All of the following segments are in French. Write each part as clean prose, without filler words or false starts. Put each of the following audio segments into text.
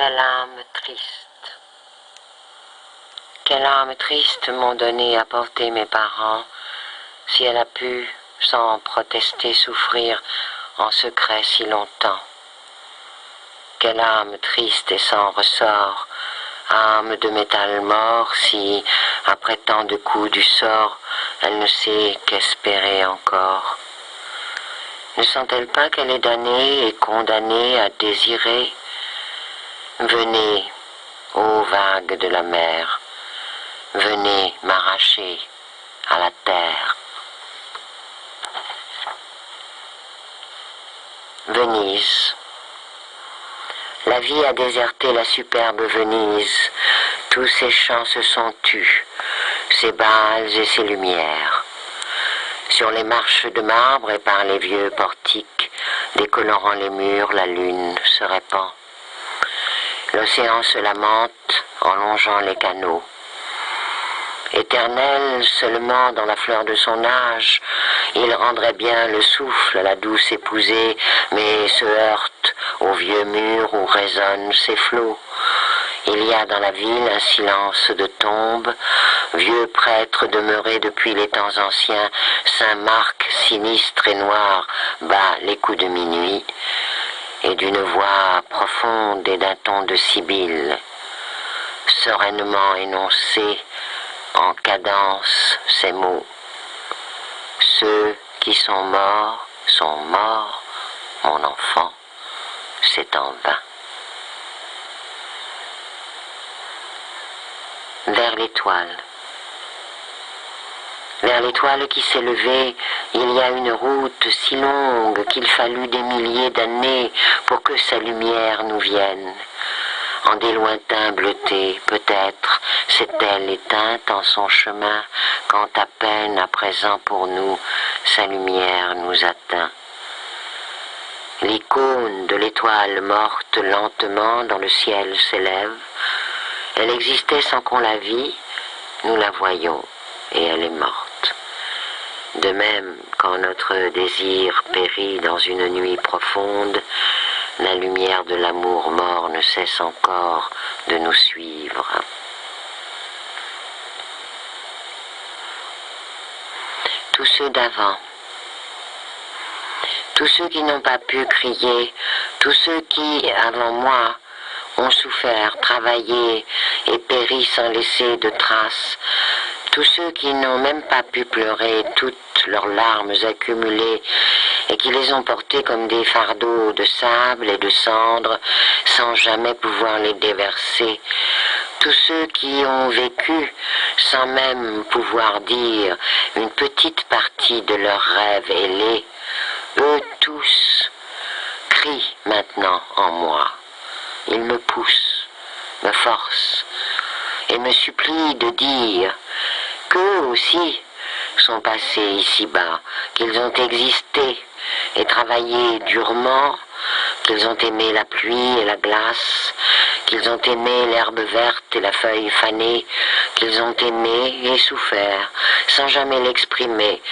Quelle âme triste. Quelle âme triste m'ont donné à porter mes parents, si elle a pu, sans protester, souffrir en secret si longtemps. Quelle âme triste et sans ressort, âme de métal mort, si, après tant de coups du sort, elle ne sait qu'espérer encore. Ne sent-elle pas qu'elle est damnée et condamnée à désirer? Venez, ô vagues de la mer, venez m'arracher à la terre. Venise. La vie a déserté la superbe Venise, tous ses chants se sont tus, ses bals et ses lumières. Sur les marches de marbre et par les vieux portiques, décolorant les murs, la lune se répand. L'océan se lamente en longeant les canaux. Éternel seulement dans la fleur de son âge, il rendrait bien le souffle à la douce épousée, mais se heurte au vieux mur où résonnent ses flots. Il y a dans la ville un silence de tombe, vieux prêtre demeuré depuis les temps anciens, Saint Marc sinistre et noir bat les coups de minuit, et d'une voix profonde et d'un ton de sibylle, sereinement énoncé en cadence ces mots. Ceux qui sont morts, mon enfant, c'est en vain. Vers l'étoile. Vers l'étoile qui s'est levée, il y a une route si longue qu'il fallut des milliers d'années pour que sa lumière nous vienne. En des lointains bleutés, peut-être, s'est-elle éteinte en son chemin, quand à peine à présent pour nous, sa lumière nous atteint. L'icône de l'étoile morte lentement dans le ciel s'élève. Elle existait sans qu'on la vît, nous la voyons, et elle est morte. De même, quand notre désir périt dans une nuit profonde, la lumière de l'amour mort ne cesse encore de nous suivre. Tous ceux d'avant, tous ceux qui n'ont pas pu crier, tous ceux qui, avant moi, ont souffert, travaillé et péri sans laisser de traces, tous ceux qui n'ont même pas pu pleurer toutes leurs larmes accumulées et qui les ont portées comme des fardeaux de sable et de cendres sans jamais pouvoir les déverser, tous ceux qui ont vécu sans même pouvoir dire une petite partie de leurs rêves ailés, eux tous crient maintenant en moi. Ils me poussent, me forcent et me supplient de dire qu'eux aussi sont passés ici-bas, qu'ils ont existé et travaillé durement, qu'ils ont aimé la pluie et la glace, qu'ils ont aimé l'herbe verte et la feuille fanée, qu'ils ont aimé et souffert, sans jamais l'exprimer.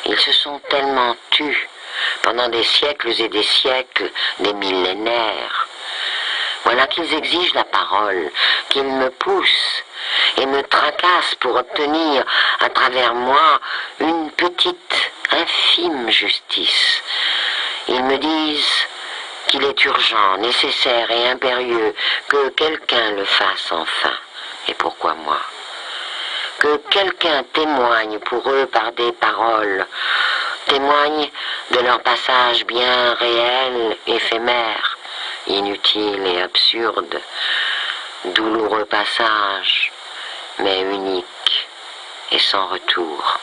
Ils se sont tellement tus pendant des siècles et des siècles, des millénaires. Voilà qu'ils exigent la parole, qu'ils me poussent et me tracassent pour obtenir à travers moi une petite, infime justice. Ils me disent qu'il est urgent, nécessaire et impérieux que quelqu'un le fasse enfin. Et pourquoi moi? Que quelqu'un témoigne pour eux par des paroles, témoigne de leur passage bien réel, éphémère, inutile et absurde, douloureux passage, mais unique et sans retour.